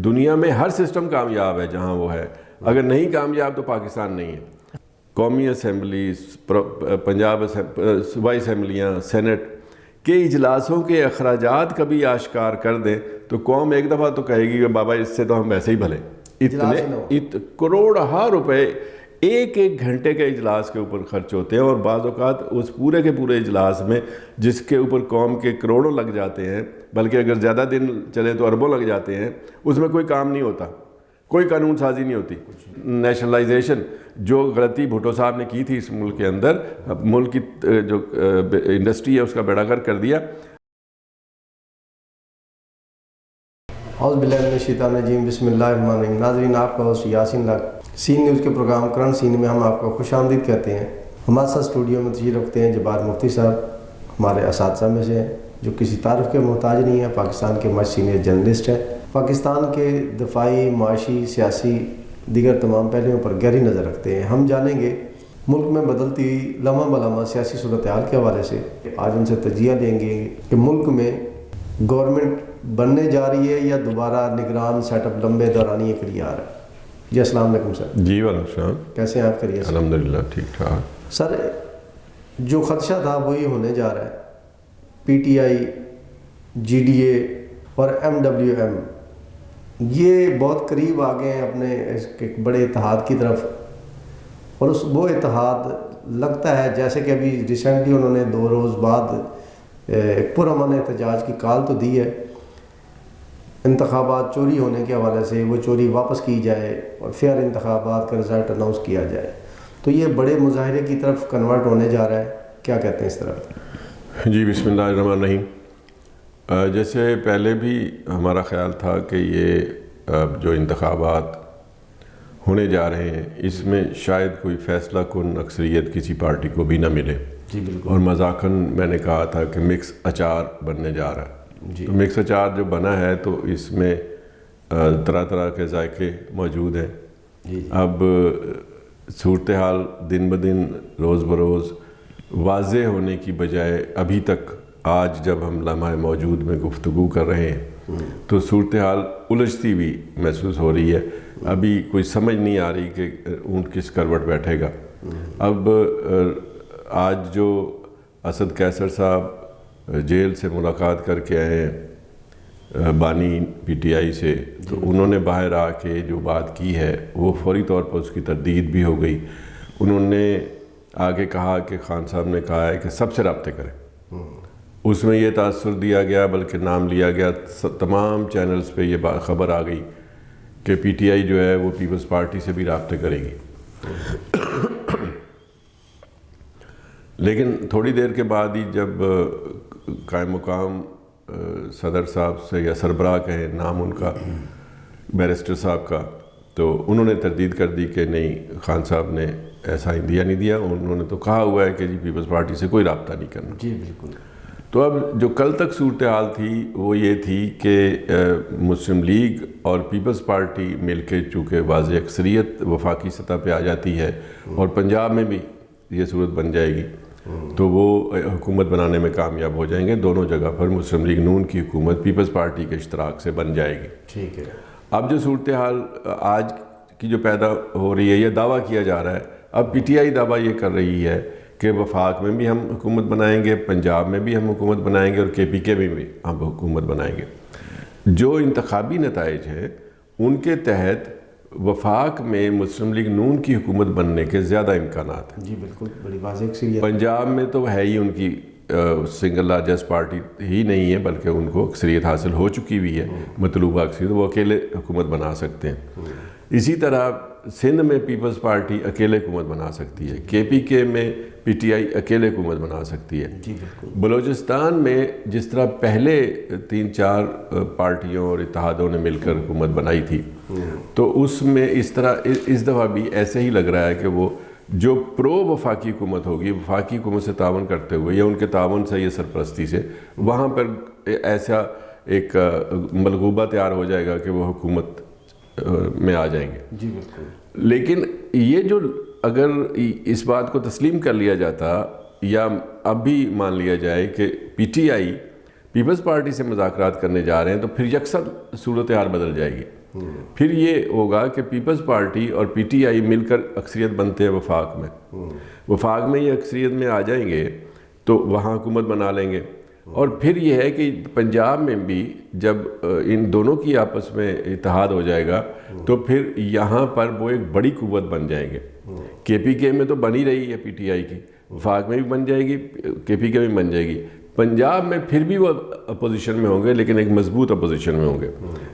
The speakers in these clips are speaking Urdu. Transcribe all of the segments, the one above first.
دنیا میں ہر سسٹم کامیاب ہے جہاں وہ ہے، اگر نہیں کامیاب تو پاکستان نہیں ہے۔ قومی اسمبلی، پنجاب صوبائی اسمبلیاں، سینٹ کے اجلاسوں کے اخراجات کبھی آشکار کر دیں تو قوم ایک دفعہ تو کہے گی کہ بابا اس سے تو ہم ویسے ہی بھلے۔ اتنے کروڑہا روپے ایک ایک گھنٹے کے اجلاس کے اوپر خرچ ہوتے ہیں، اور بعض اوقات اس پورے کے پورے اجلاس میں جس کے اوپر قوم کے کروڑوں لگ جاتے ہیں، بلکہ اگر زیادہ دن چلے تو اربوں لگ جاتے ہیں، اس میں کوئی کام نہیں ہوتا، کوئی قانون سازی نہیں ہوتی۔ نیشنلائزیشن جو غلطی بھٹو صاحب نے کی تھی اس ملک کے اندر، ملک کی جو انڈسٹری ہے اس کا بیڑا غرق کر دیا۔ اعوذ باللہ من الشیطان الرجیم، بسم اللہ الرحمن الرحیم۔ ناظرین، آپ کا ہوسٹ یاسین لاکھ سین نیوز کے پروگرام کرنٹ سین میں ہم آپ کو خوش آمدید کہتے ہیں۔ ہمارے ساتھ اسٹوڈیو میں تشریف رکھتے ہیں جبار مفتی صاحب، ہمارے اساتذہ میں سے ہیں جو کسی تعارف کے محتاج نہیں ہیں، پاکستان کے مشہور سینئر جرنلسٹ ہیں، پاکستان کے دفاعی، معاشی، سیاسی دیگر تمام پہلوؤں پر گہری نظر رکھتے ہیں۔ ہم جانیں گے ملک میں بدلتی ہوئی لمحہ بلمحہ سیاسی صورتحال کے حوالے سے، آج ان سے تجزیہ لیں گے کہ ملک میں گورنمنٹ بننے جا رہی ہے یا دوبارہ نگران سیٹ اپ لمبے دورانیے کے لیے آ رہا ہے۔ جی السلام علیکم سر۔ جی وعلیکم السلام، کیسے ہیں آپ؟ خیریت سے؟ الحمدللہ ٹھیک ٹھاک۔ سر جو خدشہ تھا وہی ہونے جا رہا ہے، پی ٹی آئی، جی ڈی اے اور ایم ڈبلیو ایم یہ بہت قریب آ گئے ہیں اپنے ایک بڑے اتحاد کی طرف، اور وہ اتحاد لگتا ہے جیسے کہ ابھی ریسنٹلی انہوں نے 2 روز بعد ایک پرامن احتجاج کی کال تو دی ہے، انتخابات چوری ہونے کے حوالے سے وہ چوری واپس کی جائے اور فیئر انتخابات کا رزلٹ اناؤنس کیا جائے، تو یہ بڑے مظاہرے کی طرف کنورٹ ہونے جا رہا ہے، کیا کہتے ہیں اس طرف؟ جی بسم اللہ الرحمن الرحیم۔ جیسے پہلے بھی ہمارا خیال تھا کہ یہ جو انتخابات ہونے جا رہے ہیں اس میں شاید کوئی فیصلہ کن اکثریت کسی پارٹی کو بھی نہ ملے، جی بالکل، اور مذاقاً میں نے کہا تھا کہ مکس اچار بننے جا رہا ہے۔ جی تو مکس اچار جو بنا ہے تو اس میں طرح طرح کے ذائقے موجود ہیں۔ جی اب صورتحال دن بدن روز بروز واضح ہونے کی بجائے ابھی تک آج جب ہم لمحہ موجود میں گفتگو کر رہے ہیں تو صورتحال الجھتی بھی محسوس ہو رہی ہے، ابھی کوئی سمجھ نہیں آ رہی کہ اونٹ کس کروٹ بیٹھے گا۔ اب آج جو اسد قیصر صاحب جیل سے ملاقات کر کے آئے ہیں بانی پی ٹی آئی سے، تو انہوں نے باہر آ کے جو بات کی ہے وہ فوری طور پر اس کی تردید بھی ہو گئی۔ انہوں نے آگے کہا کہ خان صاحب نے کہا ہے کہ سب سے رابطے کریں، اس میں یہ تاثر دیا گیا بلکہ نام لیا گیا، تمام چینلز پہ یہ خبر آ گئی کہ پی ٹی آئی جو ہے وہ پیپلز پارٹی سے بھی رابطے کرے گی۔ لیکن تھوڑی دیر کے بعد ہی جب قائم مقام صدر صاحب سے یا سربراہ کہیں نام ان کا بیرسٹر صاحب کا، تو انہوں نے تردید کر دی کہ نہیں، خان صاحب نے ایسا اندیا نہیں دیا، انہوں نے تو کہا ہوا ہے کہ جی پیپلز پارٹی سے کوئی رابطہ نہیں کرنا۔ جی بالکل۔ تو اب جو کل تک صورتحال تھی وہ یہ تھی کہ مسلم لیگ اور پیپلز پارٹی مل کے چونکہ واضح اکثریت وفاقی سطح پہ آ جاتی ہے اور پنجاب میں بھی یہ صورت بن جائے گی تو وہ حکومت بنانے میں کامیاب ہو جائیں گے، دونوں جگہ پر مسلم لیگ نون کی حکومت پیپلز پارٹی کے اشتراک سے بن جائے گی۔ ٹھیک ہے۔ اب جو صورتحال آج کی جو پیدا ہو رہی ہے، یہ دعویٰ کیا جا رہا ہے، اب پی ٹی آئی دعویٰ یہ کر رہی ہے کہ وفاق میں بھی ہم حکومت بنائیں گے، پنجاب میں بھی ہم حکومت بنائیں گے اور کے پی کے میں بھی ہم حکومت بنائیں گے۔ جو انتخابی نتائج ہیں ان کے تحت وفاق میں مسلم لیگ نون کی حکومت بننے کے زیادہ امکانات ہیں۔ جی بالکل، بڑی واضح اکثریت۔ پنجاب میں تو ہے ہی ان کی سنگل لارجسٹ پارٹی ہی نہیں ہے بلکہ ان کو اکثریت حاصل ہو چکی ہوئی ہے، مطلوبہ اکثریت، وہ اکیلے حکومت بنا سکتے ہیں۔ اسی طرح سندھ میں پیپلز پارٹی اکیلے حکومت بنا سکتی ہے، کے پی کے میں پی ٹی آئی اکیلے حکومت بنا سکتی ہے۔ جی بالکل۔ بلوچستان میں جس طرح پہلے 3-4 پارٹیوں اور اتحادوں نے مل کر حکومت بنائی تھی، تو اس میں اس طرح اس دفعہ بھی ایسے ہی لگ رہا ہے کہ وہ جو پرو وفاقی حکومت ہوگی، وفاقی حکومت سے تعاون کرتے ہوئے یا ان کے تعاون سے یا سرپرستی سے، وہاں پر ایسا ایک ملغوبہ تیار ہو جائے گا کہ وہ حکومت میں آ جائیں گے۔ جی بالکل۔ لیکن یہ جو اگر اس بات کو تسلیم کر لیا جاتا یا اب بھی مان لیا جائے کہ پی ٹی آئی پیپلز پارٹی سے مذاکرات کرنے جا رہے ہیں تو پھر یکسر صورتحال بدل جائے گی۔ پھر یہ ہوگا کہ پیپلز پارٹی اور پی ٹی آئی مل کر اکثریت بنتے ہیں وفاق میں. وفاق میں یہ اکثریت میں آ جائیں گے تو وہاں حکومت بنا لیں گے. اور پھر یہ ہے کہ پنجاب میں بھی جب ان دونوں کی آپس میں اتحاد ہو جائے گا تو پھر یہاں پر وہ ایک بڑی قوت بن جائیں گے. کے پی کے میں تو بنی رہی ہے پی ٹی آئی کی, وفاق میں بھی بن جائے گی, کے پی کے میں بن جائے گی. پنجاب میں پھر بھی وہ اپوزیشن میں ہوں گے, لیکن ایک مضبوط اپوزیشن میں ہوں گے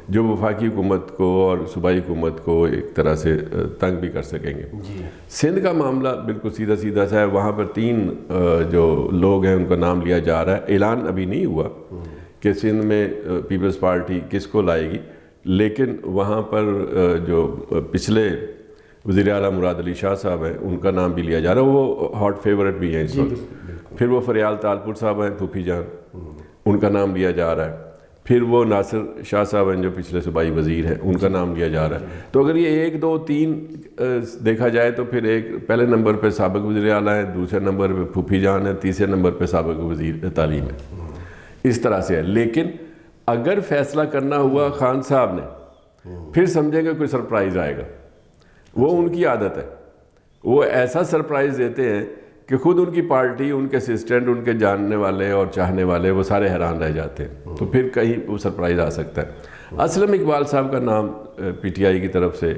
جو وفاقی حکومت کو اور صوبائی حکومت کو ایک طرح سے تنگ بھی کر سکیں گے. سندھ کا معاملہ بالکل سیدھا سیدھا سا ہے. وہاں پر 3 جو لوگ ہیں ان کا نام لیا جا رہا ہے. اعلان ابھی نہیں ہوا کہ سندھ میں پیپلز پارٹی کس کو لائے گی, لیکن وہاں پر جو پچھلے وزیر اعلیٰ مراد علی شاہ صاحب ہیں ان کا نام بھی لیا جا رہا ہے. وہ ہاٹ فیورٹ بھی ہیں اس وقت. پھر وہ فریال تالپور صاحب ہیں, پھوپھی جان, ان کا نام لیا جا رہا ہے. پھر وہ ناصر شاہ صاحب ہیں جو پچھلے صوبائی وزیر ہیں, ان کا نام لیا جا رہا ہے. تو اگر یہ 1 2 3 دیکھا جائے تو پھر ایک پہلے نمبر پہ سابق وزیر اعلیٰ ہیں, دوسرے نمبر پہ پھوپھی جان ہے, تیسرے نمبر پہ سابق وزیر تعلیم ہے. اس طرح سے ہے. لیکن اگر فیصلہ کرنا ہوا خان صاحب نے, پھر سمجھیں گے کوئی سرپرائز آئے گا. وہ ان کی عادت ہے, وہ ایسا سرپرائز دیتے ہیں کہ خود ان کی پارٹی, ان کے اسسٹنٹ, ان کے جاننے والے اور چاہنے والے وہ سارے حیران رہ جاتے ہیں. تو پھر کہیں وہ سرپرائز آ سکتا ہے. اسلم اقبال صاحب کا نام پی ٹی آئی کی طرف سے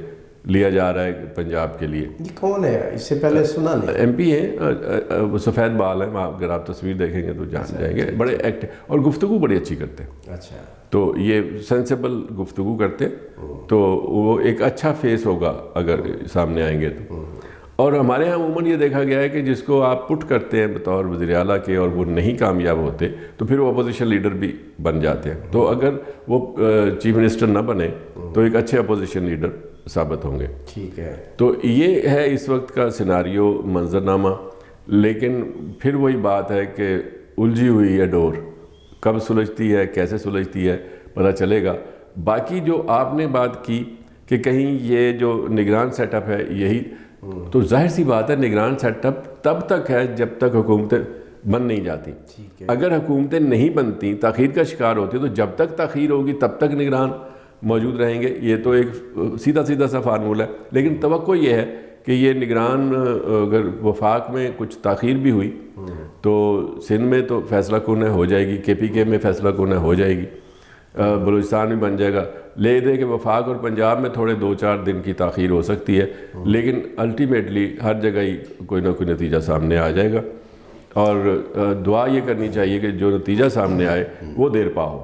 لیا جا رہا ہے پنجاب کے لیے. یہ کون ہے؟ اس سے پہلے سنا نہیں. ایم پی ہیں, وہ سفید بال ہیں, اگر آپ تصویر دیکھیں گے تو جان جائیں گے. بڑے ایکٹو اور گفتگو بڑی اچھی کرتے ہیں. اچھا, تو یہ سینسیبل گفتگو کرتے, تو وہ ایک اچھا فیس ہوگا اگر سامنے آئیں گے تو. اور ہمارے ہاں عموماً یہ دیکھا گیا ہے کہ جس کو آپ پٹ کرتے ہیں بطور وزیر اعلیٰ کے اور وہ نہیں کامیاب ہوتے تو پھر وہ اپوزیشن لیڈر بھی بن جاتے ہیں. تو اگر وہ چیف منسٹر نہ بنے تو ایک اچھے اپوزیشن لیڈر ثابت ہوں گے. ٹھیک ہے. تو یہ ہے اس وقت کا سیناریو, منظرنامہ. لیکن پھر وہی بات ہے کہ الجھی ہوئی ہے ڈور, کب سلجھتی ہے, کیسے سلجھتی ہے, پتہ چلے گا. باقی جو آپ نے بات کی کہ کہیں یہ جو نگران سیٹ اپ ہے یہی, تو ظاہر سی بات ہے نگران سیٹ اپ تب تک ہے جب تک حکومتیں بن نہیں جاتی. اگر حکومتیں نہیں بنتی, تاخیر کا شکار ہوتی, تو جب تک تاخیر ہوگی تب تک نگران موجود رہیں گے. یہ تو ایک سیدھا سیدھا سا فارمولہ ہے. لیکن توقع یہ ہے کہ یہ نگران اگر وفاق میں کچھ تاخیر بھی ہوئی تو سندھ میں تو فیصلہ کن ہو جائے گی, کے پی کے میں فیصلہ کن ہو جائے گی, بلوچستان میں بن جائے گا. لے دے کہ وفاق اور پنجاب میں تھوڑے 2-4 دن کی تاخیر ہو سکتی ہے, لیکن الٹیمیٹلی ہر جگہ ہی کوئی نہ کوئی نتیجہ سامنے آ جائے گا. اور دعا یہ کرنی چاہیے کہ جو نتیجہ سامنے آئے وہ دیر پا ہو,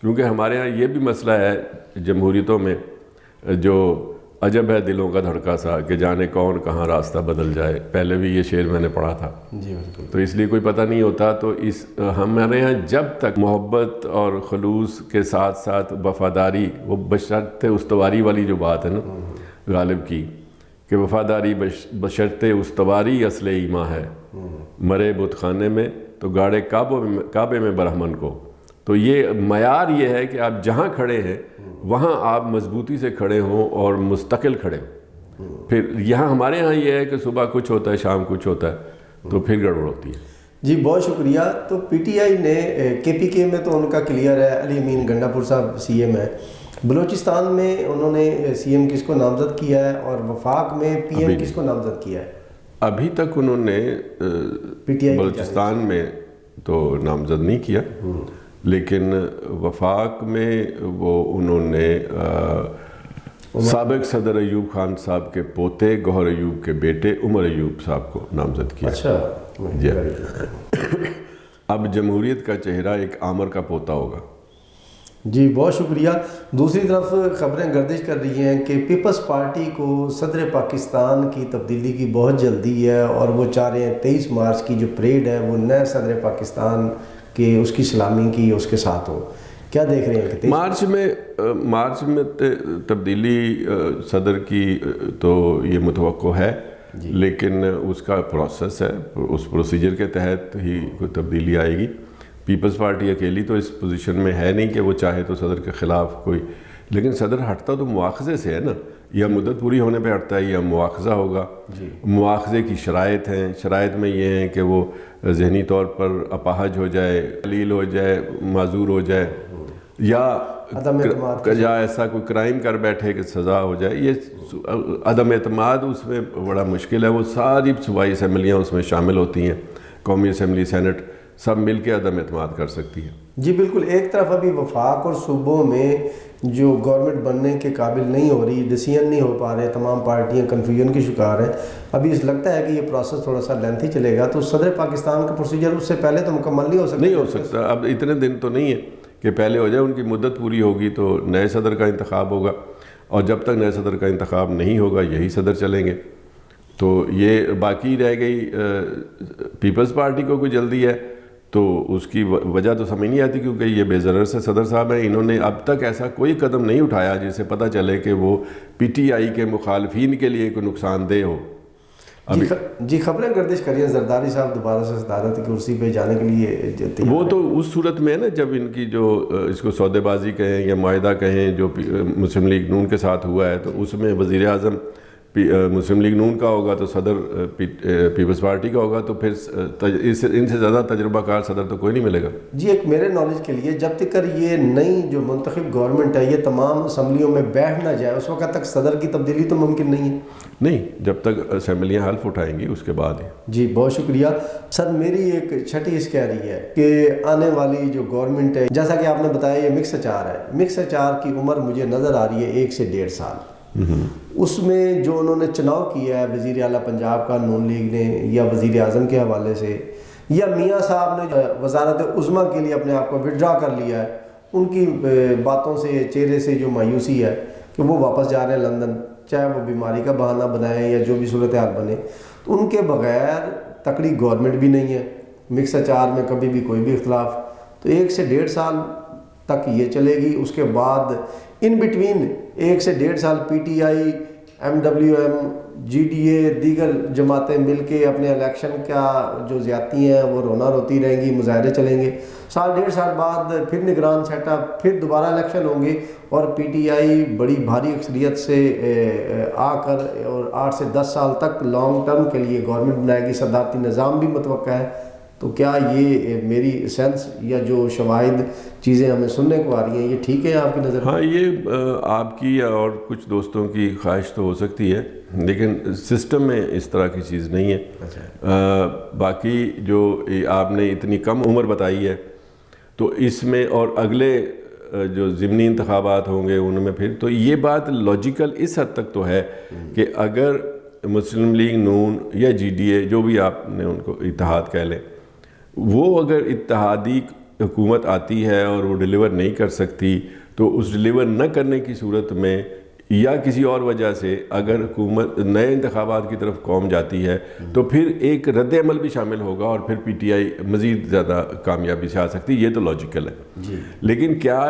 کیونکہ ہمارے ہاں یہ بھی مسئلہ ہے جمہوریتوں میں جو عجب ہے دلوں کا دھڑکا سا کہ جانے کون کہاں راستہ بدل جائے. پہلے بھی یہ شعر میں نے پڑھا تھا. جی بالکل. تو اس لیے کوئی پتہ نہیں ہوتا. تو ہمارے یہاں جب تک محبت اور خلوص کے ساتھ ساتھ وفاداری, وہ بشرط استواری والی جو بات ہے نا غالب کی, کہ وفاداری بشرط استواری اصل ایمان ہے, مرے بت خانے میں تو گاڑے کعبے میں برہمن کو. تو یہ معیار یہ ہے کہ آپ جہاں کھڑے ہیں وہاں آپ مضبوطی سے کھڑے ہوں اور مستقل کھڑے ہوں. پھر یہاں ہمارے ہاں یہ ہے کہ صبح کچھ ہوتا ہے, شام کچھ ہوتا ہے, تو پھر گڑبڑ ہوتی ہے. جی بہت شکریہ. تو پی ٹی آئی نے کے پی کے میں تو ان کا کلیئر ہے, علی امین گنڈا پور صاحب سی ایم ہے. بلوچستان میں انہوں نے سی ایم کس کو نامزد کیا ہے, اور وفاق میں پی ایم کس کو نامزد کیا ہے؟ ابھی تک انہوں نے بلوچستان میں تو نامزد نہیں کیا, لیکن وفاق میں وہ انہوں نے سابق صدر ایوب خان صاحب کے پوتے گوہر ایوب کے بیٹے عمر ایوب صاحب کو نامزد کیا. اچھا جی. اب جمہوریت کا چہرہ ایک آمر کا پوتا ہوگا. جی بہت شکریہ. دوسری طرف خبریں گردش کر رہی ہیں کہ پیپلز پارٹی کو صدر پاکستان کی تبدیلی کی بہت جلدی ہے, اور وہ چاہ رہے ہیں 23 مارچ کی جو پریڈ ہے وہ نئے صدر پاکستان کہ اس کی سلامی کی اس کے ساتھ ہو. کیا دیکھ رہے ہیں کہ مارچ میں تبدیلی صدر کی تو یہ متوقع ہے, لیکن اس کا پروسیس ہے, اس پروسیجر کے تحت ہی کوئی تبدیلی آئے گی. پیپلز پارٹی اکیلی تو اس پوزیشن میں ہے نہیں کہ وہ چاہے تو صدر کے خلاف کوئی, لیکن صدر ہٹتا تو مواخذے سے ہے نا, یا مدت پوری ہونے پہ ہٹتا ہے یا مواخذہ ہوگا. مواخذے کی شرائط ہیں, شرائط میں یہ ہیں کہ وہ ذہنی طور پر اپاہج ہو جائے, علیل ہو جائے, معذور ہو جائے, یا یا ایسا کوئی کرائم کر بیٹھے کہ سزا ہو جائے، یہ عدم اعتماد اس میں بڑا مشکل ہے. وہ ساری صوبائی اسمبلیاں اس میں شامل ہوتی ہیں، قومی اسمبلی، سینٹ، سب مل کے عدم اعتماد کر سکتی ہے. جی بالکل. ایک طرف ابھی وفاق اور صوبوں میں جو گورنمنٹ بننے کے قابل نہیں ہو رہی، ڈیسیژن نہیں ہو پا رہے، تمام پارٹیاں کنفیوژن کی شکار ہیں. ابھی لگتا ہے کہ یہ پروسیس تھوڑا سا لینتھی چلے گا، تو صدر پاکستان کا پروسیجر اس سے پہلے تو مکمل نہیں ہو سکتا. نہیں ہو سکتا. اب اتنے دن تو نہیں ہے کہ پہلے ہو جائے. ان کی مدت پوری ہوگی تو نئے صدر کا انتخاب ہوگا، اور جب تک نئے صدر کا انتخاب نہیں ہوگا یہی صدر چلیں گے. تو یہ باقی رہ گئی پیپلز پارٹی کو کوئی جلدی ہے، تو اس کی وجہ تو سمجھ نہیں آتی، کیونکہ یہ بے ضرر سے صدر صاحب ہیں. انہوں نے اب تک ایسا کوئی قدم نہیں اٹھایا جس سے پتہ چلے کہ وہ پی ٹی آئی کے مخالفین کے لیے کوئی نقصان دہ ہو. جی خبریں گردش کریے زرداری صاححب دوبارہ سے صدارت کی کرسی پہ جانے کے لیے وہ تو اس صورت میں ہے نا جب ان کی جو اس کو سودے بازی کہیں یا معاہدہ کہیں جو مسلم لیگ نون کے ساتھ ہوا ہے، تو اس میں وزیر اعظم مسلم لیگ نون کا ہوگا تو صدر پیپلز پارٹی کا ہوگا، تو پھر ان سے زیادہ تجربہ کار صدر تو کوئی نہیں ملے گا. جی ایک میرے نالج کے لیے، جب تک یہ نئی جو منتخب گورنمنٹ ہے یہ تمام اسمبلیوں میں بیٹھ نہ جائے، اس وقت تک صدر کی تبدیلی تو ممکن نہیں ہے. نہیں، جب تک اسمبلیاں حلف اٹھائیں گی اس کے بعد ہی. جی بہت شکریہ سر. میری ایک چھٹی اس کہہ رہی ہے کہ آنے والی جو گورنمنٹ ہے، جیسا کہ آپ نے بتایا یہ مکس اچار ہے، مکس اچار کی عمر مجھے نظر آ رہی ہے 1 سے 1.5 سال. اس میں جو انہوں نے چناؤ کیا ہے وزیر اعلیٰ پنجاب کا نون لیگ نے، یا وزیر اعظم کے حوالے سے، یا میاں صاحب نے وزارت عظمیٰ کے لیے اپنے آپ کو وڈرا کر لیا ہے، ان کی باتوں سے، چہرے سے جو مایوسی ہے کہ وہ واپس جا رہے ہیں لندن، چاہے وہ بیماری کا بہانہ بنائیں یا جو بھی صورتحال بنے، تو ان کے بغیر تکڑی گورنمنٹ بھی نہیں ہے. مکس اچار میں کبھی بھی کوئی بھی اختلاف، تو 1 سے 1.5 سال تک یہ چلے گی. اس کے بعد ان بٹوین 1 سے 1.5 سال پی ٹی آئی، MWM، GDA، دیگر جماعتیں مل کے اپنے الیکشن کا جو زیادتی ہیں وہ رونا روتی رہیں گی، مظاہرے چلیں گے. 1.5 سال بعد پھر نگران سیٹ اپ، پھر دوبارہ الیکشن ہوں گے، اور پی ٹی آئی بڑی بھاری اکثریت سے آ کر اور 8 سے 10 سال تک لانگ ٹرم کے لیے گورنمنٹ بنائے گی. صدارتی نظام بھی متوقع ہے. تو کیا یہ میری سینس یا جو شواہد چیزیں ہمیں سننے کو آ رہی ہیں یہ ٹھیک ہے آپ کی نظر میں؟ ہاں، یہ آپ کی اور کچھ دوستوں کی خواہش تو ہو سکتی ہے، لیکن سسٹم میں اس طرح کی چیز نہیں ہے. باقی جو آپ نے اتنی کم عمر بتائی ہے، تو اس میں اور اگلے جو ضمنی انتخابات ہوں گے ان میں پھر تو یہ بات لاجیکل اس حد تک تو ہے کہ اگر مسلم لیگ نون یا GDA جو بھی آپ نے ان کو اتحاد کہہ لیں، وہ اگر اتحادی حکومت آتی ہے اور وہ ڈیلیور نہیں کر سکتی، تو اس ڈیلیور نہ کرنے کی صورت میں یا کسی اور وجہ سے اگر حکومت نئے انتخابات کی طرف قوم جاتی ہے، تو پھر ایک رد عمل بھی شامل ہوگا اور پھر پی ٹی آئی مزید زیادہ کامیابی سے آ سکتی. یہ تو لاجیکل ہے. لیکن کیا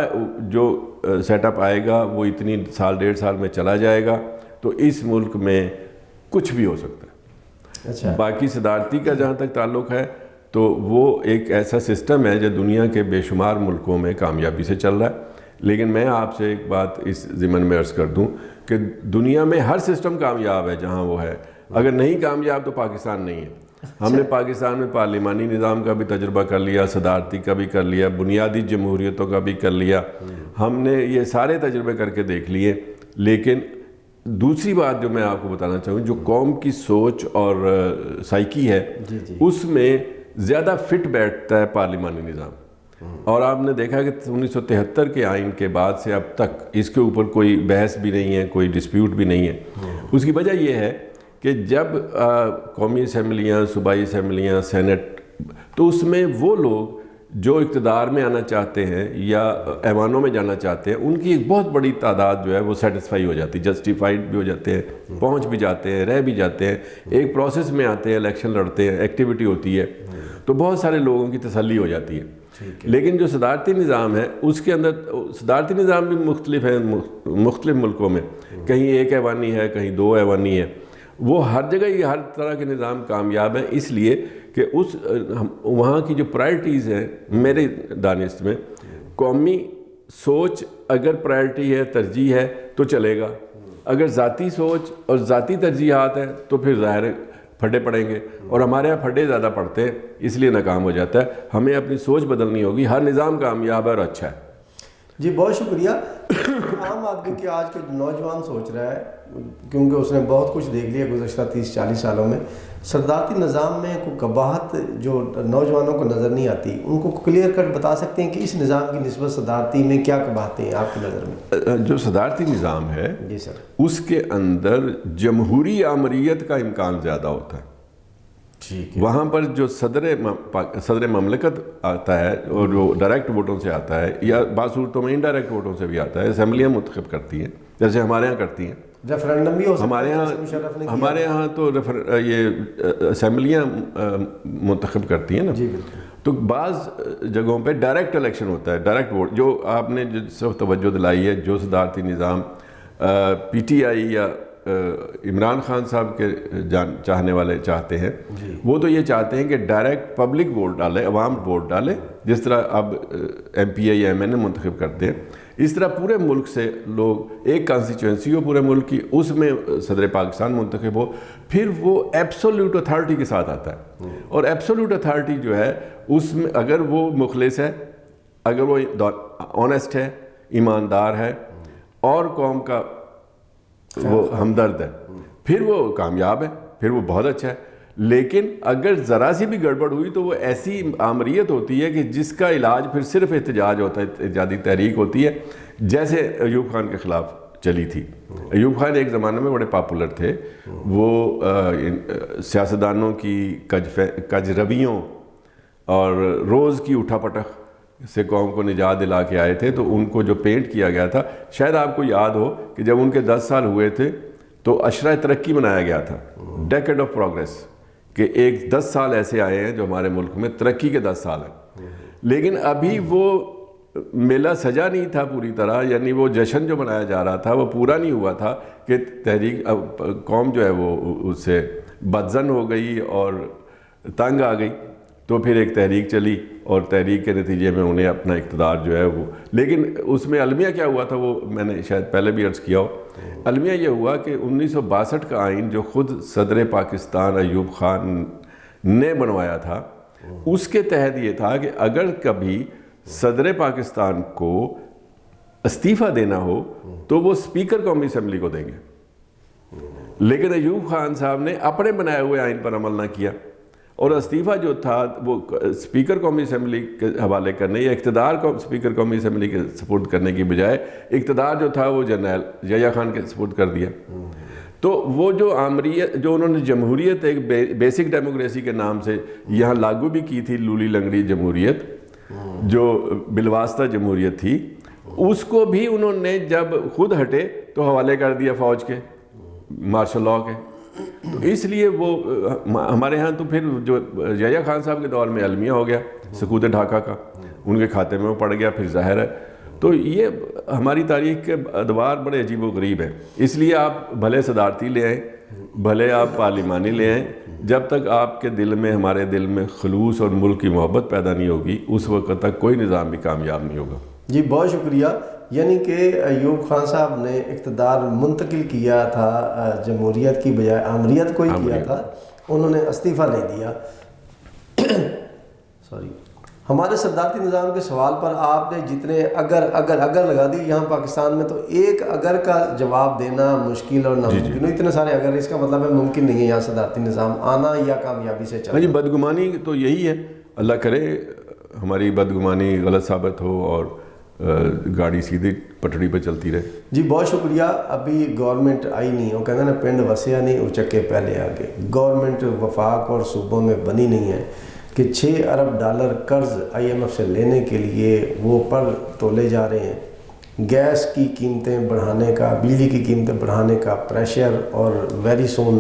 جو سیٹ اپ آئے گا وہ اتنی 1.5 سال میں چلا جائے گا؟ تو اس ملک میں کچھ بھی ہو سکتا ہے. باقی صدارتی کا جہاں تک تعلق ہے تو وہ ایک ایسا سسٹم ہے جو دنیا کے بے شمار ملکوں میں کامیابی سے چل رہا ہے. لیکن میں آپ سے ایک بات اس ضمن میں عرض کر دوں کہ دنیا میں ہر سسٹم کامیاب ہے جہاں وہ ہے. اگر نہیں کامیاب تو پاکستان نہیں ہے. ہم نے پاکستان میں پارلیمانی نظام کا بھی تجربہ کر لیا، صدارتی کا بھی کر لیا، بنیادی جمہوریتوں کا بھی کر لیا. ہم نے یہ سارے تجربے کر کے دیکھ لیے. لیکن دوسری بات جو میں آپ کو بتانا چاہوں، جو قوم کی سوچ اور سائیکی ہے اس میں زیادہ فٹ بیٹھتا ہے پارلیمانی نظام. اور آپ نے دیکھا کہ 1973 کے آئین کے بعد سے اب تک اس کے اوپر کوئی بحث بھی نہیں ہے، کوئی ڈسپیوٹ بھی نہیں ہے. اس کی وجہ یہ ہے کہ جب قومی اسمبلیاں، صوبائی اسمبلیاں، سینٹ، تو اس میں وہ لوگ جو اقتدار میں آنا چاہتے ہیں یا ایوانوں میں جانا چاہتے ہیں، ان کی ایک بہت بڑی تعداد جو ہے وہ سیٹسفائی ہو جاتی، جسٹیفائڈ بھی ہو جاتے ہیں، پہنچ بھی جاتے ہیں، رہ بھی جاتے ہیں، ایک پروسیس میں آتے ہیں، الیکشن لڑتے ہیں، ایکٹیویٹی ہوتی ہے، تو بہت سارے لوگوں کی تسلی ہو جاتی ہے. لیکن جو صدارتی نظام ہے اس کے اندر، صدارتی نظام بھی مختلف ہیں مختلف ملکوں میں، کہیں 1 ایوانی ہے، کہیں 2 ایوانی ہے. وہ ہر جگہ یہ ہر طرح کے نظام کامیاب ہیں اس لیے کہ وہاں کی جو پرائرٹیز ہیں میرے دانست میں، قومی سوچ اگر پرائرٹی ہے، ترجیح ہے تو چلے گا. اگر ذاتی سوچ اور ذاتی ترجیحات ہیں تو پھر ظاہر پھڈے پڑیں گے، اور ہمارے یہاں پھڈے زیادہ پڑتے ہیں اس لیے ناکام ہو جاتا ہے. ہمیں اپنی سوچ بدلنی ہوگی. ہر نظام کامیاب ہے اور اچھا ہے. جی بہت شکریہ. عام آدمی کے آج کے نوجوان سوچ رہا ہے, کیونکہ اس نے بہت کچھ دیکھ لیا گزشتہ 30-40 سالوں میں, صدارتی نظام میں کوئی قباحت جو نوجوانوں کو نظر نہیں آتی, ان کو کلیئر کٹ بتا سکتے ہیں کہ اس نظام کی نسبت صدارتی میں کیا قباحتیں ہیں آپ کی نظر میں؟ جو صدارتی نظام ہے جی سر, اس کے اندر جمہوری آمریت کا امکان زیادہ ہوتا ہے. ٹھیک ہے. وہاں پر جو صدر مملکت آتا ہے اور جو ڈائریکٹ ووٹوں سے آتا ہے, یا بعض صورتوں میں انڈائریکٹ ووٹوں سے بھی آتا ہے, اسمبلیاں منتخب کرتی ہیں جیسے ہمارے ہاں کرتی ہیں. ریفرینڈم بھی ہو سکتا ہمارے ہے ہاں, جیسے مشرف نے کیا. ہمارے ہاں تو یہ اسمبلیاں منتخب کرتی ہیں نا. جی بالکل. تو بعض جگہوں پہ ڈائریکٹ الیکشن ہوتا ہے, ڈائریکٹ ووٹ. جو آپ نے جو توجہ دلائی ہے, جو صدارتی نظام پی ٹی آئی یا عمران خان صاحب کے چاہنے والے چاہتے ہیں, وہ تو یہ چاہتے ہیں کہ ڈائریکٹ پبلک ووٹ ڈالے, عوام ووٹ ڈالے, جس طرح اب M P I M N A منتخب کرتے ہیں. اس طرح پورے ملک سے لوگ, ایک کانسٹیچوئنسی ہو پورے ملک کی, اس میں صدر پاکستان منتخب ہو, پھر وہ ایبسولوٹ اتھارٹی کے ساتھ آتا ہے. اور ایبسولوٹ اتھارٹی جو ہے اس میں اگر وہ مخلص ہے, اگر وہ آنیسٹ ہے, ایماندار ہے, اور قوم کا وہ ہمدرد ہے, پھر وہ کامیاب ہے, پھر وہ بہت اچھا ہے. لیکن اگر ذرا سی بھی گڑبڑ ہوئی تو وہ ایسی آمریت ہوتی ہے کہ جس کا علاج پھر صرف احتجاج ہوتا ہے, احتجاجی تحریک ہوتی ہے, جیسے ایوب خان کے خلاف چلی تھی. ایوب خان ایک زمانے میں بڑے پاپولر تھے. وہ سیاستدانوں کی کج رویوں اور روز کی اٹھا پٹخ سے قوم کو نجات دلا کے آئے تھے. تو ان کو جو پینٹ کیا گیا تھا, شاید آپ کو یاد ہو کہ جب ان کے 10 سال ہوئے تھے تو عشرہ ترقی بنایا گیا تھا, ڈیکیڈ آف پروگریس, کہ ایک 10 سال ایسے آئے ہیں جو ہمارے ملک میں ترقی کے 10 سال ہیں. لیکن ابھی وہ میلہ سجا نہیں تھا پوری طرح, یعنی وہ جشن جو منایا جا رہا تھا وہ پورا نہیں ہوا تھا کہ تحریک قوم جو ہے وہ اس سے بدظن ہو گئی اور تنگ آ گئی. تو پھر ایک تحریک چلی اور تحریک کے نتیجے میں انہیں اپنا اقتدار جو ہے وہ, لیکن اس میں المیہ کیا ہوا تھا وہ میں نے شاید پہلے بھی عرض کیا ہو. المیہ یہ ہوا کہ 1962 کا آئین جو خود صدر پاکستان ایوب خان نے بنوایا تھا, اس کے تحت یہ تھا کہ اگر کبھی صدر پاکستان کو استعفیٰ دینا ہو تو وہ اسپیکر قومی اسمبلی کو دیں گے. لیکن ایوب خان صاحب نے اپنے بنائے ہوئے آئین پر عمل نہ کیا, اور استعفیٰ جو تھا وہ اسپیکر قومی اسمبلی کے حوالے کرنے یا اقتدار کو اسپیکر قومی اسمبلی کے سپورٹ کرنے کی بجائے اقتدار جو تھا وہ جنرل یحییٰ خان کے سپورٹ کر دیا. تو وہ جو آمریت جو انہوں نے جمہوریت ایک بیسک ڈیموکریسی کے نام سے یہاں لاگو بھی کی تھی, لولی لنگڑی جمہوریت جو بالواسطہ جمہوریت تھی, اس کو بھی انہوں نے جب خود ہٹے تو حوالے کر دیا فوج کے, مارشل لاء کے. تو اس لیے وہ ہمارے ہاں تو پھر جو یحییٰ خان صاحب کے دور میں المیہ ہو گیا, سکوت ڈھاکہ کا ان کے کھاتے میں وہ پڑ گیا, پھر ظاہر ہے. تو یہ ہماری تاریخ کے ادوار بڑے عجیب و غریب ہیں. اس لیے آپ بھلے صدارتی لے آئیں, بھلے آپ پارلیمانی لے آئیں, جب تک آپ کے دل میں, ہمارے دل میں خلوص اور ملک کی محبت پیدا نہیں ہوگی, اس وقت تک کوئی نظام بھی کامیاب نہیں ہوگا. جی بہت شکریہ. یعنی کہ ایوب خان صاحب نے اقتدار منتقل کیا تھا, جمہوریت کی بجائے آمریت کو ہی کیا تھا, انہوں نے استعفیٰ لے دیا. سوری, ہمارے صدارتی نظام کے سوال پر آپ نے جتنے اگر لگا دی یہاں پاکستان میں, تو ایک اگر کا جواب دینا مشکل اور ناممکن. اتنے سارے اگر, اس کا مطلب ہے ممکن نہیں ہے یہاں صدارتی نظام آنا یا کامیابی سے چلنا. جی بدگمانی تو یہی ہے, اللہ کرے ہماری بدگمانی غلط ثابت ہو اور گاڑی سیدھی پٹڑی پہ چلتی رہے. جی بہت شکریہ. ابھی گورنمنٹ آئی نہیں, وہ کہتے ہیں نا پنڈ وسیا نہیں اچکے پہلے آگے. گورنمنٹ وفاق اور صوبوں میں بنی نہیں ہے کہ 6 ارب ڈالر قرض IMF سے لینے کے لیے وہ پر تولے جا رہے ہیں. گیس کی قیمتیں بڑھانے کا, بجلی کی قیمتیں بڑھانے کا پریشر, اور ویری سون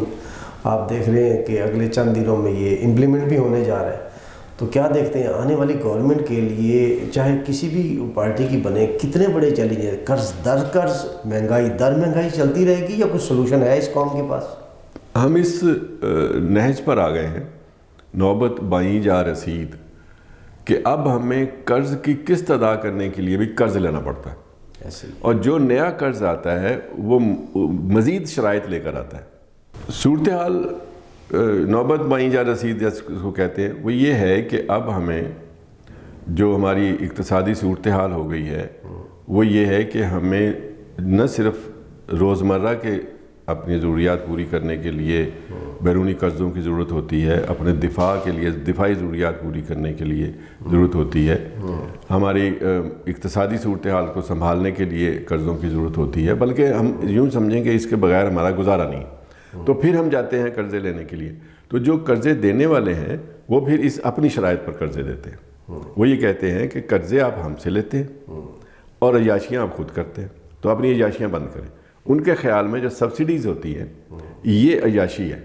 آپ دیکھ رہے ہیں کہ اگلے چند دنوں میں یہ امپلیمنٹ بھی ہونے جا رہا ہے. تو کیا دیکھتے ہیں آنے والی گورنمنٹ کے لیے, چاہے کسی بھی پارٹی کی بنے, کتنے بڑے چیلنج ہیں؟ قرض در قرض, مہنگائی در مہنگائی چلتی رہے گی, یا کچھ سلوشن ہے اس قوم کے پاس؟ ہم اس نہج پر آ گئے ہیں, نوبت بائیں جا رسید, کہ اب ہمیں قرض کی قسط ادا کرنے کے لیے بھی قرض لینا پڑتا ہے. اور جو نیا قرض آتا ہے وہ مزید شرائط لے کر آتا ہے. صورتحال نوبت بائیں جا رسید جس کو کہتے ہیں, وہ یہ ہے کہ اب ہمیں جو ہماری اقتصادی صورتحال ہو گئی ہے وہ یہ ہے کہ ہمیں نہ صرف روزمرہ کے اپنی ضروریات پوری کرنے کے لیے بیرونی قرضوں کی ضرورت ہوتی ہے، اپنے دفاع کے لیے دفاعی ضروریات پوری کرنے کے لیے ضرورت ہوتی ہے، ہماری اقتصادی صورتحال کو سنبھالنے کے لیے قرضوں کی ضرورت ہوتی ہے، بلکہ ہم یوں سمجھیں کہ اس کے بغیر ہمارا گزارا نہیں، تو پھر ہم جاتے ہیں قرضے لینے کے لیے۔ تو جو قرضے دینے والے ہیں وہ پھر اس اپنی شرائط پر قرضے دیتے ہیں، وہ یہ کہتے ہیں کہ قرضے آپ ہم سے لیتے ہیں اور عیاشیاں آپ خود کرتے ہیں، تو اپنی عیاشیاں بند کریں۔ ان کے خیال میں جو سبسڈیز ہوتی ہیں یہ عیاشی ہے،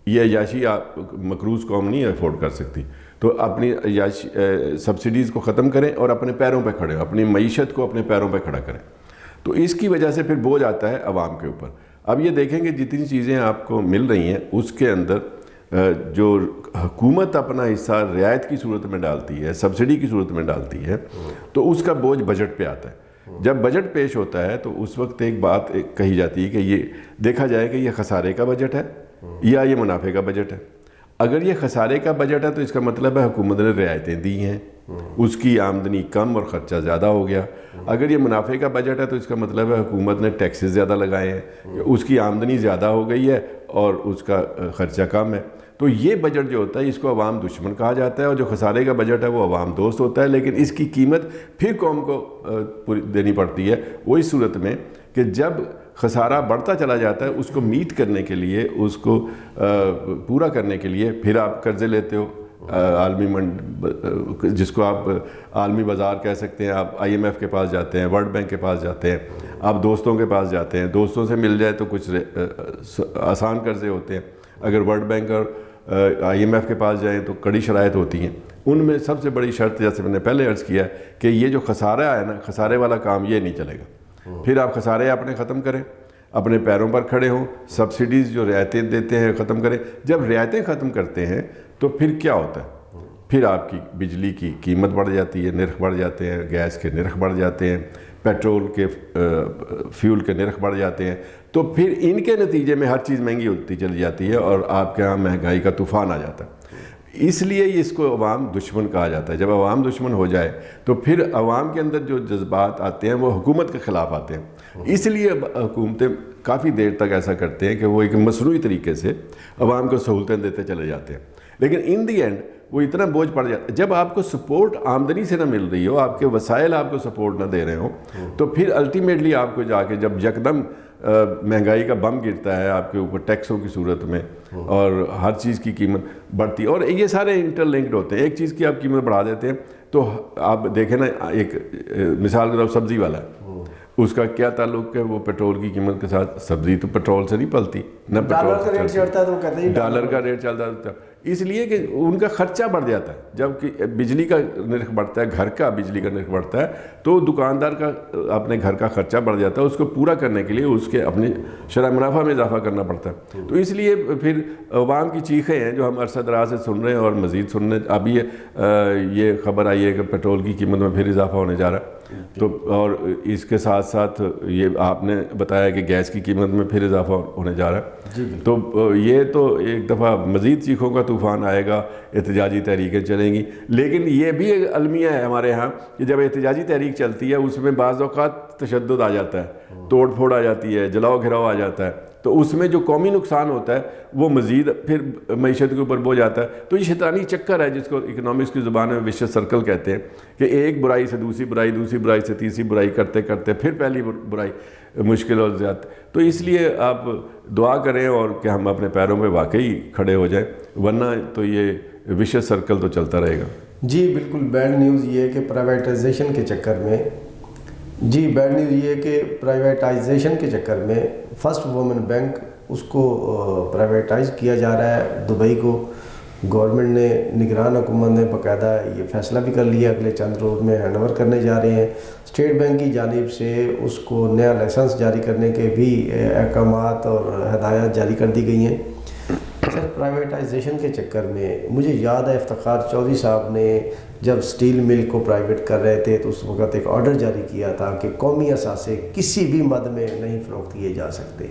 یہ عیاشی آپ مقروض قوم نہیں افورڈ کر سکتی، تو اپنی سبسڈیز کو ختم کریں اور اپنے پیروں پہ کھڑے ہوں، اپنی معیشت کو اپنے پیروں پہ کھڑا کریں۔ تو اس کی وجہ سے پھر بوجھ آتا ہے عوام کے اوپر۔ اب یہ دیکھیں کہ جتنی چیزیں آپ کو مل رہی ہیں اس کے اندر جو حکومت اپنا حصہ رعایت کی صورت میں ڈالتی ہے، سبسڈی کی صورت میں ڈالتی ہے، تو اس کا بوجھ بجٹ پہ آتا ہے۔ جب بجٹ پیش ہوتا ہے تو اس وقت ایک بات کہی جاتی ہے کہ یہ دیکھا جائے کہ یہ خسارے کا بجٹ ہے یا یہ منافع کا بجٹ ہے۔ اگر یہ خسارے کا بجٹ ہے تو اس کا مطلب ہے حکومت نے رعایتیں دی ہیں، اس کی آمدنی کم اور خرچہ زیادہ ہو گیا۔ اگر یہ منافع کا بجٹ ہے تو اس کا مطلب ہے حکومت نے ٹیکسز زیادہ لگائے ہیں، اس کی آمدنی زیادہ ہو گئی ہے اور اس کا خرچہ کم ہے۔ تو یہ بجٹ جو ہوتا ہے اس کو عوام دشمن کہا جاتا ہے، اور جو خسارے کا بجٹ ہے وہ عوام دوست ہوتا ہے، لیکن اس کی قیمت پھر قوم کو دینی پڑتی ہے۔ وہ اس صورت میں کہ جب خسارہ بڑھتا چلا جاتا ہے اس کو میٹ کرنے کے لیے، اس کو پورا کرنے کے لیے پھر آپ قرضے لیتے ہو، عالمی جس کو آپ عالمی بازار کہہ سکتے ہیں، آپ IMF کے پاس جاتے ہیں، ورلڈ بینک کے پاس جاتے ہیں، آپ دوستوں کے پاس جاتے ہیں، دوستوں سے مل جائے تو کچھ آسان قرضے ہوتے ہیں، اگر ورلڈ بینک اور IMF کے پاس جائیں تو کڑی شرائط ہوتی ہیں۔ ان میں سب سے بڑی شرط، جیسے میں نے پہلے عرض کیا کہ یہ جو خسارہ ہے نا، خسارے والا کام یہ نہیں چلے گا۔ پھر آپ خسارے اپنے ختم کریں، اپنے پیروں پر کھڑے ہوں، سبسڈیز جو رعایتیں دیتے ہیں ختم کریں۔ جب رعایتیں ختم کرتے ہیں تو پھر کیا ہوتا ہے؟ پھر آپ کی بجلی کی قیمت بڑھ جاتی ہے، نرخ بڑھ جاتے ہیں، گیس کے نرخ بڑھ جاتے ہیں، پیٹرول کے فیول کے نرخ بڑھ جاتے ہیں، تو پھر ان کے نتیجے میں ہر چیز مہنگی ہوتی چلی جاتی ہے اور آپ کے ہاں مہنگائی کا طوفان آ جاتا ہے۔ اس لیے اس کو عوام دشمن کہا جاتا ہے۔ جب عوام دشمن ہو جائے تو پھر عوام کے اندر جو جذبات آتے ہیں وہ حکومت کے خلاف آتے ہیں۔ اس لیے حکومتیں کافی دیر تک ایسا کرتے ہیں کہ وہ ایک مصنوعی طریقے سے عوام کو سہولتیں دیتے چلے جاتے ہیں، لیکن ان دی اینڈ وہ اتنا بوجھ پڑ جاتا ہے۔ جب آپ کو سپورٹ آمدنی سے نہ مل رہی ہو، آپ کے وسائل آپ کو سپورٹ نہ دے رہے ہوں، تو پھر الٹیمیٹلی آپ کو جا کے جب یکدم مہنگائی کا بم گرتا ہے آپ کے اوپر ٹیکسوں کی صورت میں، اور ہر چیز کی قیمت بڑھتی ہے، اور یہ سارے انٹر لنکڈ ہوتے ہیں۔ ایک چیز کی آپ قیمت بڑھا دیتے ہیں تو آپ دیکھیں نا، ایک مثال کے طور سبزی والا ہے، اس کا کیا تعلق ہے وہ پیٹرول کی قیمت کے ساتھ؟ سبزی تو پیٹرول سے نہیں پلتی، نہ ڈالر کا ریٹ چڑھتا ہے تو وہ کہتے ہیں ڈالر کا ریٹ چلتا ہے، اس لیے کہ ان کا خرچہ بڑھ جاتا ہے۔ جب کہ بجلی کا نرخ بڑھتا ہے، گھر کا بجلی کا نرخ بڑھتا ہے، تو دکاندار کا اپنے گھر کا خرچہ بڑھ جاتا ہے، اس کو پورا کرنے کے لیے اس کے اپنے شرح منافع میں اضافہ کرنا پڑتا ہے۔ تو اس لیے پھر عوام کی چیخیں ہیں جو ہم عرصہ دراز سے سن رہے ہیں اور مزید سن رہے ہیں۔ ابھی یہ خبر آئی ہے کہ پیٹرول کی قیمت میں پھر اضافہ ہونے جا رہا ہے، تو اور اس کے ساتھ ساتھ یہ آپ نے بتایا کہ گیس کی قیمت میں پھر اضافہ ہونے جا رہا ہے۔ تو یہ تو ایک دفعہ مزید چیخوں کا طوفان آئے گا، احتجاجی تحریکیں چلیں گی۔ لیکن یہ بھی ایک المیہ ہے ہمارے ہاں کہ جب احتجاجی تحریک چلتی ہے اس میں بعض اوقات تشدد آ جاتا ہے، توڑ پھوڑ آ جاتی ہے، جلاؤ گھراؤ آ جاتا ہے، تو اس میں جو قومی نقصان ہوتا ہے وہ مزید پھر معیشت کے اوپر بوجھ آتا ہے۔ تو یہ شیطانی چکر ہے جس کو اکنامکس کی زبان میں وشیس سرکل کہتے ہیں، کہ ایک برائی سے دوسری برائی، دوسری برائی سے تیسری برائی کرتے کرتے پھر پہلی برائی مشکل اور زیادہ۔ تو اس لیے آپ دعا کریں اور کہ ہم اپنے پیروں پہ واقعی کھڑے ہو جائیں، ورنہ تو یہ وشیس سرکل تو چلتا رہے گا۔ جی بالکل، بیڈ نیوز یہ ہے کہ پرائیویٹائزیشن کے چکر میں بیڈ نیوز یہ ہے کہ پرائیویٹائزیشن کے چکر میں فرسٹ وومن بینک اس کو پرائیویٹائز کیا جا رہا ہے۔ دبئی کو گورنمنٹ نے، نگران حکومت نے باقاعدہ یہ فیصلہ بھی کر لیا، اگلے چند روز میں ہینڈ اوور کرنے جا رہے ہیں۔ اسٹیٹ بینک کی جانب سے اس کو نیا لائسنس جاری کرنے کے بھی احکامات اور ہدایات جاری کر دی گئی ہیں۔ سر، پرائیویٹائزیشن کے چکر میں مجھے یاد ہے افتخار چودھری صاحب نے جب اسٹیل مل کو پرائیویٹ کر رہے تھے تو اس وقت ایک آرڈر جاری کیا تھا کہ قومی اثاثے کسی بھی مد میں نہیں فروخت کیے جا سکتے۔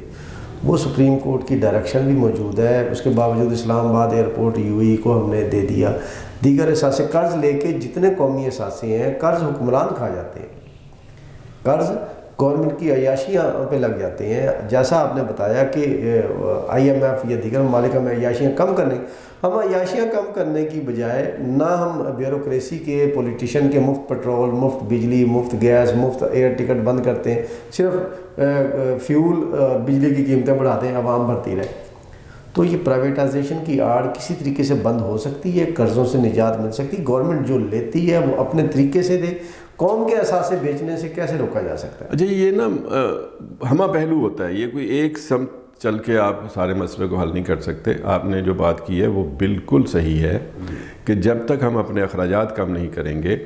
وہ سپریم کورٹ کی ڈائریکشن بھی موجود ہے، اس کے باوجود اسلام آباد ایئرپورٹ UAE کو ہم نے دے دیا۔ دیگر اثاثے قرض لے کے جتنے قومی اثاثے ہیں، قرض حکمران کھا جاتے ہیں، قرض گورنمنٹ کی عیاشیاں پہ لگ جاتے ہیں. جیسا آپ نے بتایا کہ IMF یا دیگر ممالک میں عیاشیاں کم کرنے، ہم عیاشیاں کم کرنے کی بجائے نہ ہم بیوروکریسی کے پولیٹیشین کے مفت پیٹرول، مفت بجلی، مفت گیس، مفت ایئر ٹکٹ بند کرتے ہیں، صرف فیول بجلی کی قیمتیں بڑھاتے ہیں، عوام بھرتی رہے. تو یہ پرائیویٹائزیشن کی آڑ کسی طریقے سے بند ہو سکتی ہے، قرضوں سے نجات مل سکتی ہے. گورنمنٹ جو لیتی ہے وہ اپنے طریقے سے دے، قوم کے اثاثے بیچنے سے کیسے روکا جا سکتا ہے؟ اچھا یہ نا ہمہ پہلو ہوتا ہے، یہ کوئی ایک سمت چل کے آپ سارے مسئلے کو حل نہیں کر سکتے. آپ نے جو بات کی ہے وہ بالکل صحیح ہے کہ جب تک ہم اپنے اخراجات کم نہیں کریں گے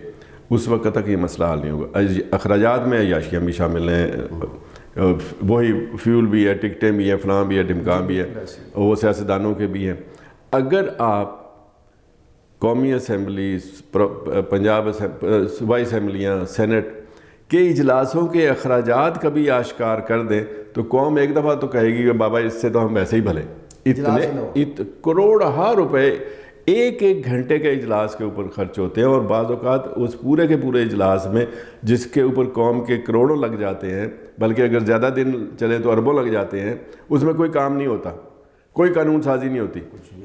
اس وقت تک یہ مسئلہ حل نہیں ہوگا. اخراجات میں عیاشیاں بھی شامل ہیں، وہی فیول بھی ہے، ٹکٹیں بھی ہیں، فلاں بھی ہے، ڈمکاں بھی ہے، وہ سیاستدانوں کے بھی ہیں. اگر آپ قومی اسمبلی، پنجاب صوبائی اسمبلیاں، سینٹ کے اجلاسوں کے اخراجات کبھی آشکار کر دیں تو قوم ایک دفعہ تو کہے گی کہ بابا اس سے تو ہم ویسے ہی بھلے. اتنے کروڑہا روپے ایک گھنٹے کے اجلاس کے اوپر خرچ ہوتے ہیں، اور بعض اوقات اس پورے کے پورے اجلاس میں جس کے اوپر قوم کے کروڑوں لگ جاتے ہیں، بلکہ اگر زیادہ دن چلے تو اربوں لگ جاتے ہیں، اس میں کوئی کام نہیں ہوتا، کوئی قانون سازی نہیں ہوتی.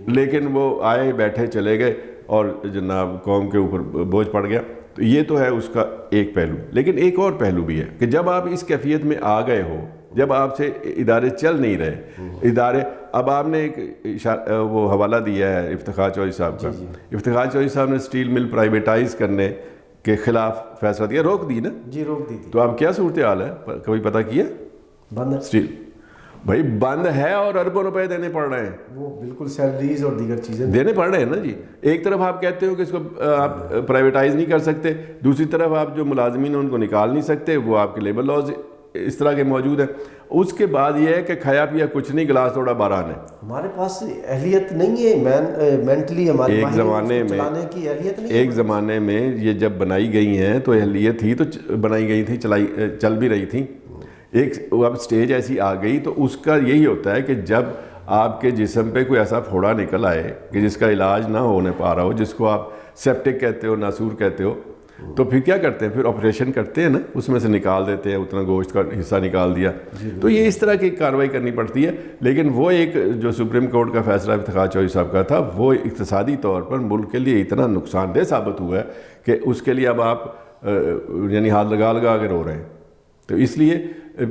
لیکن وہ آئے بیٹھے چلے گئے اور جناب قوم کے اوپر بوجھ پڑ گیا. تو یہ تو ہے اس کا ایک پہلو. لیکن ایک اور پہلو بھی ہے کہ جب آپ اس کیفیت میں آ گئے ہو، جب آپ سے ادارے چل نہیں رہے، ادارے اب آپ نے ایک وہ حوالہ دیا ہے افتخار چوہدری صاحب کا. افتخار چوہدری صاحب نے اسٹیل مل پرائیویٹائز کرنے کے خلاف فیصلہ دیا، روک دی نا؟ جی روک دی تھی. تو اب کیا صورتحال ہے؟ کبھی پتہ کیا؟ بند اسٹیل بھائی بند ہے اور اربوں روپے دینے پڑ رہے ہیں. وہ بالکل سیلریز اور دیگر چیزیں دینے پڑ رہے ہیں نا جی. ایک طرف آپ کہتے ہو کہ اس کو آپ پرائیویٹائز نہیں کر سکتے، دوسری طرف آپ جو ملازمین ہیں ان کو نکال نہیں سکتے، وہ آپ کے لیبر لاز اس طرح کے موجود ہیں. اس کے بعد یہ ہے کہ کھایا پیا کچھ نہیں، گلاس تھوڑا باران ہے. ہمارے پاس اہلیت نہیں ہے، مینٹلی ہمارے ایک زمانے میں چلانے کی اہلیت نہیں. ایک زمانے میں یہ جب بنائی گئی ہیں تو اہلیت ہی تو بنائی گئی تھی، چل بھی رہی تھیں. ایک اب سٹیج ایسی آ گئی تو اس کا یہی ہوتا ہے کہ جب آپ کے جسم پہ کوئی ایسا پھوڑا نکل آئے کہ جس کا علاج نہ ہونے پا رہا ہو، جس کو آپ سیپٹک کہتے ہو، ناسور کہتے ہو، تو پھر کیا کرتے ہیں؟ پھر آپریشن کرتے ہیں نا، اس میں سے نکال دیتے ہیں، اتنا گوشت کا حصہ نکال دیا. تو یہ اس طرح کی کارروائی کرنی پڑتی ہے. لیکن وہ ایک جو سپریم کورٹ کا فیصلہ افتخار چوہدری صاحب کا تھا، وہ اقتصادی طور پر ملک کے لیے اتنا نقصان دہ ثابت ہوا ہے کہ اس کے لیے اب آپ یعنی ہاتھ لگا کے رو رہے ہیں. تو اس لیے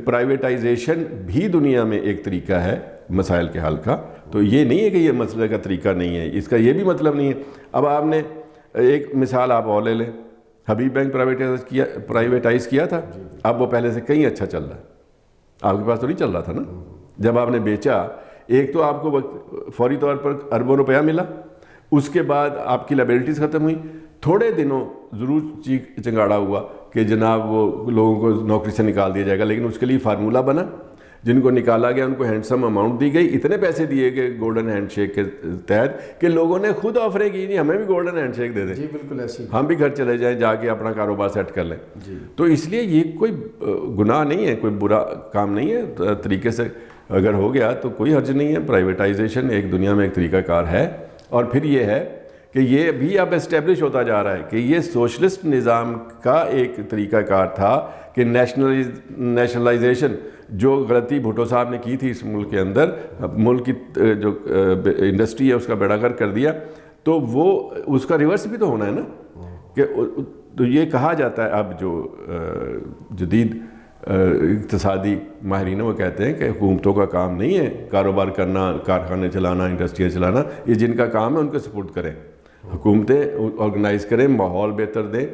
پرائیویٹائزیشن بھی دنیا میں ایک طریقہ ہے مسائل کے حل کا. تو یہ نہیں ہے کہ یہ مسئلے کا طریقہ نہیں ہے، اس کا یہ بھی مطلب نہیں ہے. اب آپ نے ایک مثال آپ اور لے لیں، حبیب بینک پرائیویٹائز کیا تھا، اب وہ پہلے سے کہیں اچھا چل رہا ہے. آپ کے پاس تو نہیں چل رہا تھا نا جب آپ نے بیچا. ایک تو آپ کو فوری طور پر اربوں روپیہ ملا، اس کے بعد آپ کی لائبلٹیز ختم ہوئی. تھوڑے دنوں ضرور چیخ چنگاڑا ہوا کہ جناب وہ لوگوں کو نوکری سے نکال دیا جائے گا، لیکن اس کے لیے فارمولہ بنا. جن کو نکالا گیا ان کو ہینڈسم اماؤنٹ دی گئی، اتنے پیسے دیے گئے گولڈن ہینڈ شیک کے تحت کہ لوگوں نے خود آفریں کی نہیں ہمیں بھی گولڈن ہینڈ شیک دے دیں. جی بالکل ایسی، ہم بھی گھر چلے جائیں، جا کے اپنا کاروبار سیٹ کر لیں. تو اس لیے یہ کوئی گناہ نہیں ہے، کوئی برا کام نہیں ہے. طریقے سے اگر ہو گیا تو کوئی حرج نہیں ہے. پرائیویٹائزیشن ایک دنیا میں ایک طریقہ کار ہے. اور پھر یہ ہے کہ یہ بھی اب اسٹیبلش ہوتا جا رہا ہے کہ یہ سوشلسٹ نظام کا ایک طریقہ کار تھا کہ نیشنلائزیشن جو غلطی بھٹو صاحب نے کی تھی اس ملک کے اندر، ملک کی جو انڈسٹری ہے اس کا بیڑا غرق کر دیا. تو وہ اس کا ریورس بھی تو ہونا ہے نا. کہ تو یہ کہا جاتا ہے اب جو جدید اقتصادی ماہرین وہ کہتے ہیں کہ حکومتوں کا کام نہیں ہے کاروبار کرنا، کارخانے چلانا، انڈسٹریاں چلانا. یہ جن کا کام ہے ان کو سپورٹ کریں، حکومتیں آرگنائز کریں، ماحول بہتر دیں،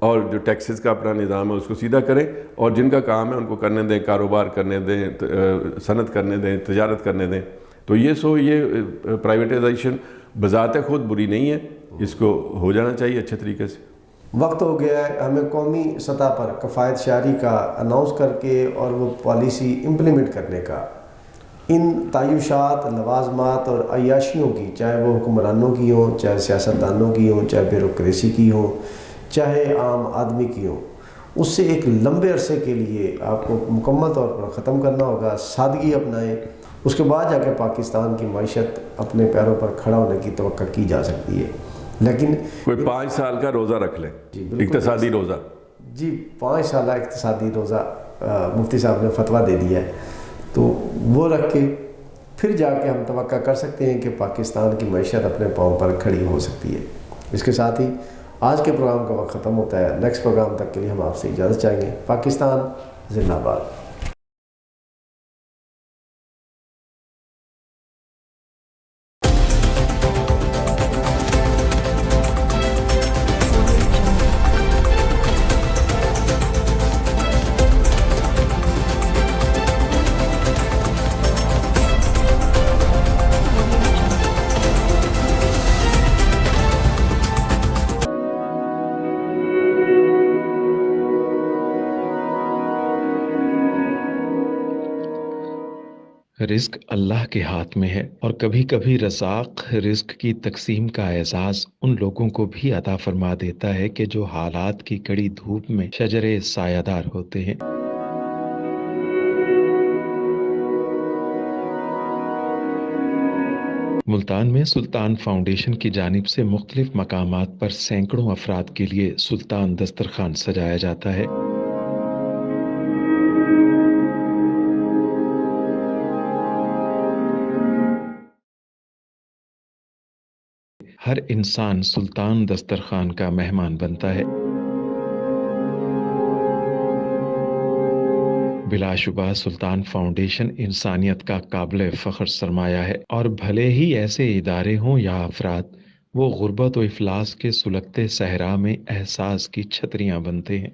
اور جو ٹیکسز کا اپنا نظام ہے اس کو سیدھا کریں. اور جن کا کام ہے ان کو کرنے دیں، کاروبار کرنے دیں، صنعت کرنے دیں، تجارت کرنے دیں. تو یہ پرائیویٹائزیشن بذات خود بری نہیں ہے، اس کو ہو جانا چاہیے اچھے طریقے سے. وقت ہو گیا ہے ہمیں قومی سطح پر کفایت شعاری کا اناؤنس کر کے اور وہ پالیسی امپلیمنٹ کرنے کا. ان تعیشات، لوازمات اور عیاشیوں کی، چاہے وہ حکمرانوں کی ہوں، چاہے سیاستدانوں کی ہوں، چاہے بیوروکریسی کی ہوں، چاہے عام آدمی کی ہوں، اس سے ایک لمبے عرصے کے لیے آپ کو مکمل طور پر ختم کرنا ہوگا. سادگی اپنائیں، اس کے بعد جا کے پاکستان کی معیشت اپنے پیروں پر کھڑا ہونے کی توقع کی جا سکتی ہے. لیکن کوئی 5 سال کا روزہ رکھ لیں، اقتصادی روزہ. جی 5 سالہ اقتصادی روزہ مفتی صاحب نے فتویٰ دے دیا ہے، تو وہ رکھ کے پھر جا کے ہم توقع کر سکتے ہیں کہ پاکستان کی معیشت اپنے پاؤں پر کھڑی ہو سکتی ہے۔ اس کے ساتھ ہی آج کے پروگرام کا وقت ختم ہوتا ہے۔ نیکسٹ پروگرام تک کے لیے ہم آپ سے اجازت چاہیں گے۔ پاکستان زندہ باد۔ رزق اللہ کے ہاتھ میں ہے، اور کبھی کبھی رزاق رزق کی تقسیم کا اعزاز ان لوگوں کو بھی عطا فرما دیتا ہے کہ جو حالات کی کڑی دھوپ میں شجرے سایہ دار ہوتے ہیں۔ ملتان میں سلطان فاؤنڈیشن کی جانب سے مختلف مقامات پر سینکڑوں افراد کے لیے سلطان دسترخوان سجایا جاتا ہے۔ ہر انسان سلطان دسترخوان کا مہمان بنتا ہے۔ بلا شبہ سلطان فاؤنڈیشن انسانیت کا قابل فخر سرمایہ ہے، اور بھلے ہی ایسے ادارے ہوں یا افراد، وہ غربت و افلاس کے سلگتے صحرا میں احساس کی چھتریاں بنتے ہیں۔